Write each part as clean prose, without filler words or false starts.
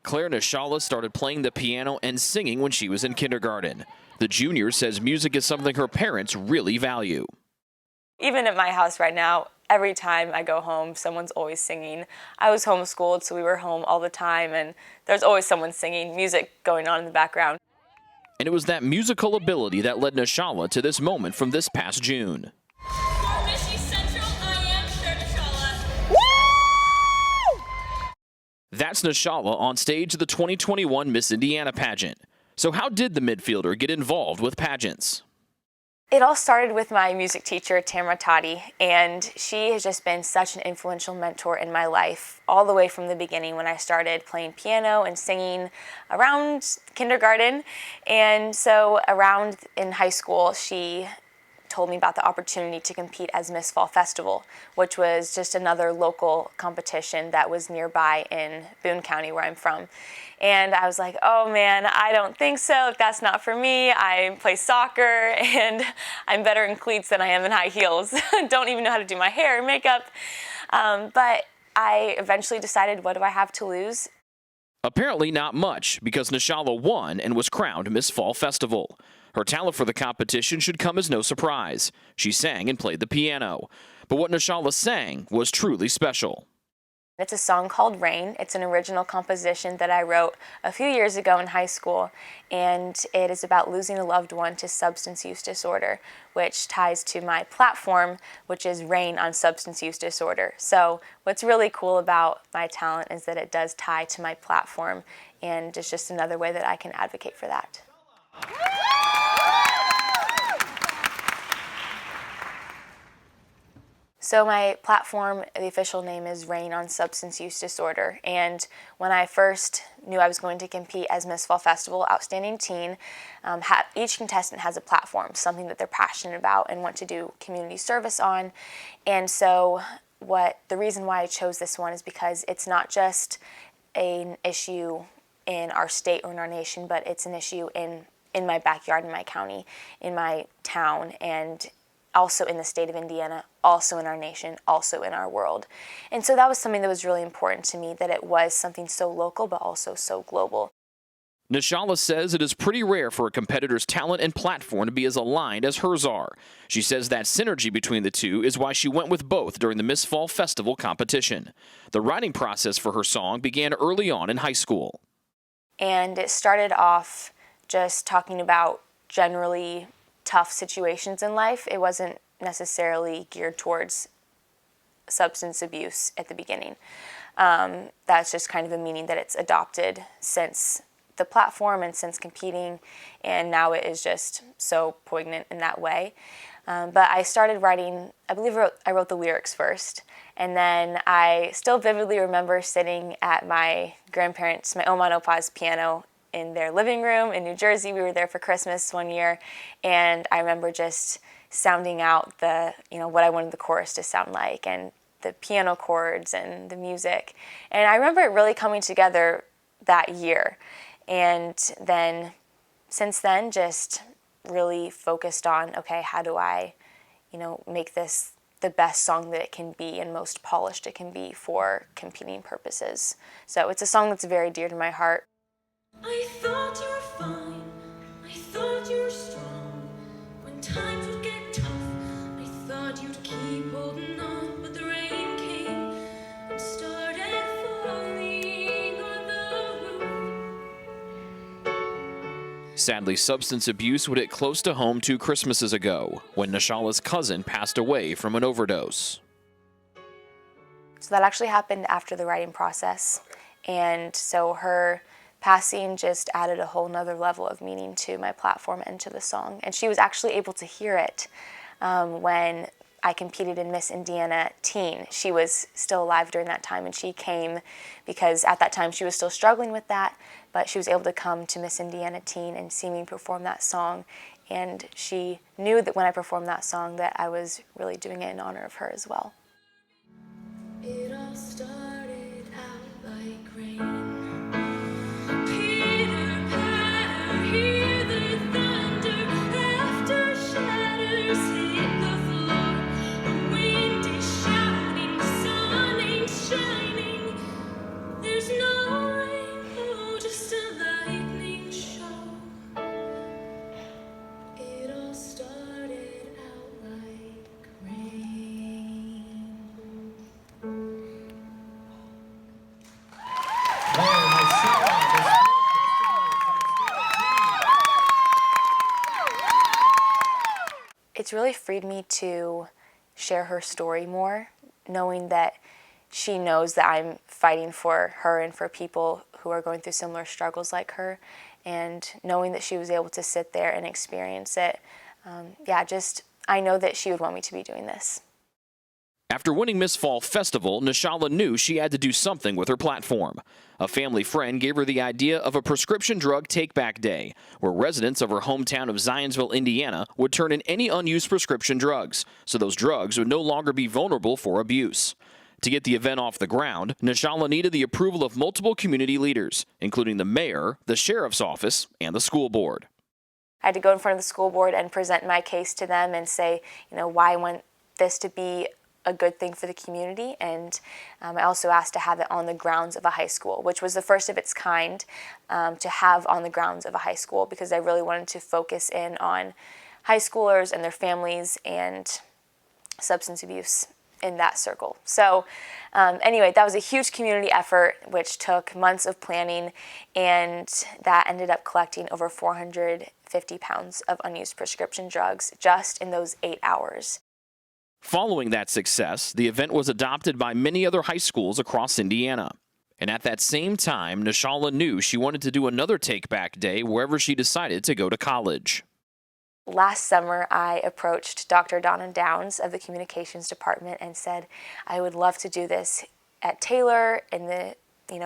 Claire Nieshalla started playing the piano and singing when she was in kindergarten. The junior says music is something her parents really value. Even at my house right now, every time I go home, someone's always singing. I was homeschooled, so we were home all the time, and there's always someone singing, music going on in the background. And it was that musical ability that led Nieshalla to this moment from this past June. That's Nieshalla on stage at the 2021 Miss Indiana pageant. So how did the midfielder get involved with pageants? It all started with my music teacher, Tamara Toddy, and she has just been such an influential mentor in my life all the way from the beginning when I started playing piano and singing around kindergarten. And so around in high school, she told me about the opportunity to compete as Miss Fall Festival, which was just another local competition that was nearby in Boone County, where I'm from. And I was like, oh man, I don't think so. That's not for me. I play soccer and I'm better in cleats than I am in high heels. Don't even know how to do my hair or makeup. But I eventually decided, what do I have to lose? Apparently not much, because Nieshalla won and was crowned Miss Fall Festival. Her talent for the competition should come as no surprise. She sang and played the piano. But what Nieshalla sang was truly special. It's a song called Rain. It's an original composition that I wrote a few years ago in high school, and it is about losing a loved one to substance use disorder, which ties to my platform, which is Rain on substance use disorder. So what's really cool about my talent is that it does tie to my platform, and it's just another way that I can advocate for that. So my platform, the official name is Rain on Substance Use Disorder, and when I first knew I was going to compete as Miss Fall Festival Outstanding Teen, each contestant has a platform, something that they're passionate about and want to do community service on. And so the reason why I chose this one is because it's not just an issue in our state or in our nation, but it's an issue in my backyard, in my county, in my town, and also in the state of Indiana, also in our nation, also in our world. And so that was something that was really important to me, that it was something so local but also so global. Nieshalla says it is pretty rare for a competitor's talent and platform to be as aligned as hers are. She says that synergy between the two is why she went with both during the Miss Fall Festival competition. The writing process for her song began early on in high school. And it started off just talking about generally tough situations in life. It wasn't necessarily geared towards substance abuse at the beginning. That's just kind of a meaning that it's adopted since the platform and since competing, and now it is just so poignant in that way. But I started writing, I believe I wrote the lyrics first, and then I still vividly remember sitting at my grandparents', my Oma and Opa's piano in their living room in New Jersey. We were there for Christmas one year, and I remember just sounding out what I wanted the chorus to sound like, and the piano chords and the music. And I remember it really coming together that year. And then, since then, just really focused on, okay, how do I, make this the best song that it can be and most polished it can be for competing purposes. So it's a song that's very dear to my heart. I thought you were fine, I thought you were strong. When times would get tough, I thought you'd keep holding on. But the rain came and started falling on the roof. Sadly, substance abuse would hit close to home 2 Christmases ago, when Nieshalla's cousin passed away from an overdose. So that actually happened after the writing process. And so her passing just added a whole nother level of meaning to my platform and to the song. And she was actually able to hear it when I competed in Miss Indiana Teen. She was still alive during that time, and she came because at that time she was still struggling with that, but she was able to come to Miss Indiana Teen and see me perform that song. And she knew that when I performed that song that I was really doing it in honor of her as well. It all started out like rain. it's really freed me to share her story more, knowing that she knows that I'm fighting for her and for people who are going through similar struggles like her, and knowing that she was able to sit there and experience it. I know that she would want me to be doing this. After winning Miss Fall Festival, Nieshalla knew she had to do something with her platform. A family friend gave her the idea of a prescription drug take-back day, where residents of her hometown of Zionsville, Indiana, would turn in any unused prescription drugs, so those drugs would no longer be vulnerable for abuse. To get the event off the ground, Nieshalla needed the approval of multiple community leaders, including the mayor, the sheriff's office, and the school board. I had to go in front of the school board and present my case to them and say, why I want this to be a good thing for the community, and I also asked to have it on the grounds of a high school, which was the first of its kind to have on the grounds of a high school, because I really wanted to focus in on high schoolers and their families and substance abuse in that circle. So anyway, that was a huge community effort, which took months of planning, and that ended up collecting over 450 pounds of unused prescription drugs just in those 8 hours. Following that success, the event was adopted by many other high schools across Indiana. And at that same time, Nieshalla knew she wanted to do another take-back day wherever she decided to go to college. Last summer, I approached Dr. Donna Downs of the communications department and said, I would love to do this at Taylor in the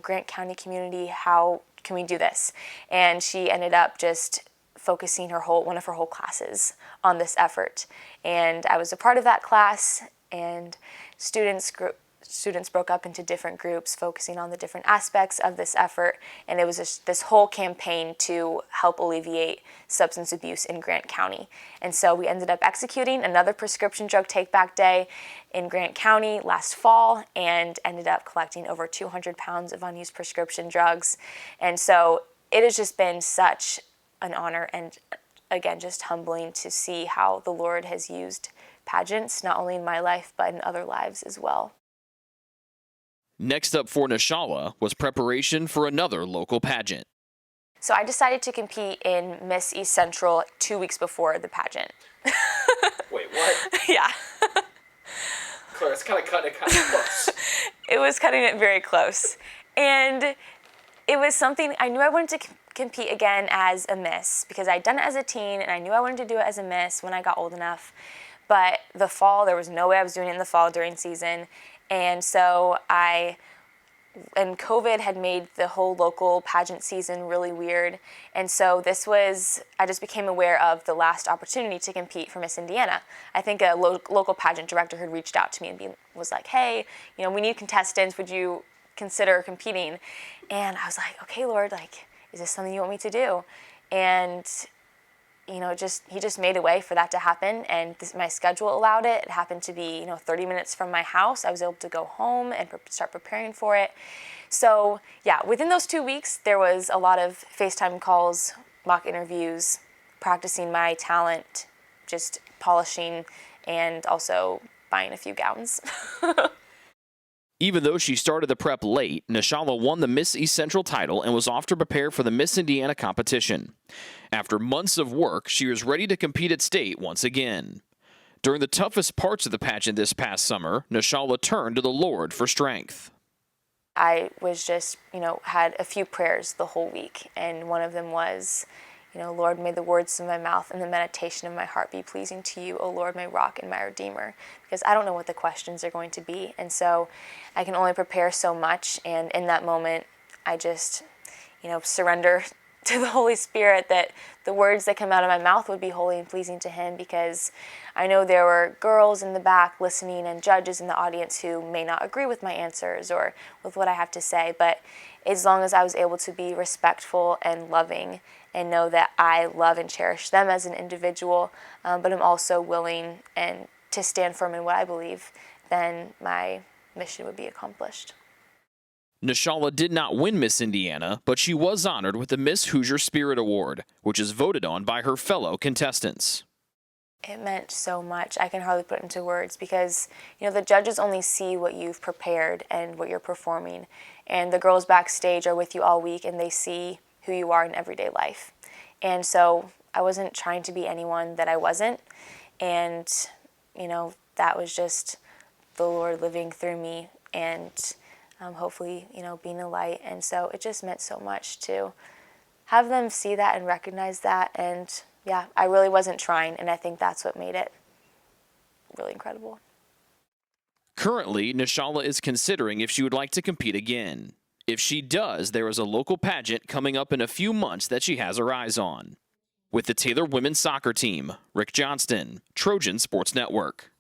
Grant County community. How can we do this? And she ended up just focusing one of her whole classes on this effort. And I was a part of that class, and students broke up into different groups focusing on the different aspects of this effort, and it was this whole campaign to help alleviate substance abuse in Grant County. And so we ended up executing another prescription drug take-back day in Grant County last fall, and ended up collecting over 200 pounds of unused prescription drugs. And so it has just been such an honor, and again, just humbling to see how the Lord has used pageants, not only in my life, but in other lives as well. Next up for Nieshalla was preparation for another local pageant. So I decided to compete in Miss East Central 2 weeks before the pageant. Wait, what? Yeah. Claire, it's kind of cutting it close. It was cutting it very close. And it was something I knew I wanted to compete again as a Miss, because I'd done it as a teen and I knew I wanted to do it as a Miss when I got old enough. But the fall, there was no way I was doing it in the fall during season. And so and COVID had made the whole local pageant season really weird. And so I just became aware of the last opportunity to compete for Miss Indiana. I think a local pageant director had reached out to me and was like, hey, we need contestants. Would you consider competing? And I was like, okay, Lord, is this something you want me to do? And he just made a way for that to happen, and my schedule allowed it. It happened to be 30 minutes from my house. I was able to go home and start preparing for it. So yeah, within those 2 weeks, there was a lot of FaceTime calls, mock interviews, practicing my talent, just polishing, and also buying a few gowns. Even though she started the prep late, Nieshalla won the Miss East Central title and was off to prepare for the Miss Indiana competition. After months of work, she was ready to compete at state once again. During the toughest parts of the pageant this past summer, Nieshalla turned to the Lord for strength. I was just, had a few prayers the whole week, and one of them was, Lord, may the words of my mouth and the meditation of my heart be pleasing to you, O Lord, my rock and my redeemer, because I don't know what the questions are going to be, and so I can only prepare so much, and in that moment, I just, surrender to the Holy Spirit that the words that come out of my mouth would be holy and pleasing to Him, because I know there were girls in the back listening and judges in the audience who may not agree with my answers or with what I have to say, but as long as I was able to be respectful and loving and know that I love and cherish them as an individual, but I'm also willing and to stand firm in what I believe, then my mission would be accomplished. Nieshalla did not win Miss Indiana, but she was honored with the Miss Hoosier Spirit Award, which is voted on by her fellow contestants. It meant so much. I can hardly put it into words because, the judges only see what you've prepared and what you're performing. And the girls backstage are with you all week and they see who you are in everyday life. And so I wasn't trying to be anyone that I wasn't. And, that was just the Lord living through me and hopefully, being a light. And so it just meant so much to have them see that and recognize that. And yeah, I really wasn't trying. And I think that's what made it really incredible. Currently, Nieshalla is considering if she would like to compete again. If she does, there is a local pageant coming up in a few months that she has her eyes on. With the Taylor women's soccer team, Rick Johnston, Trojan Sports Network.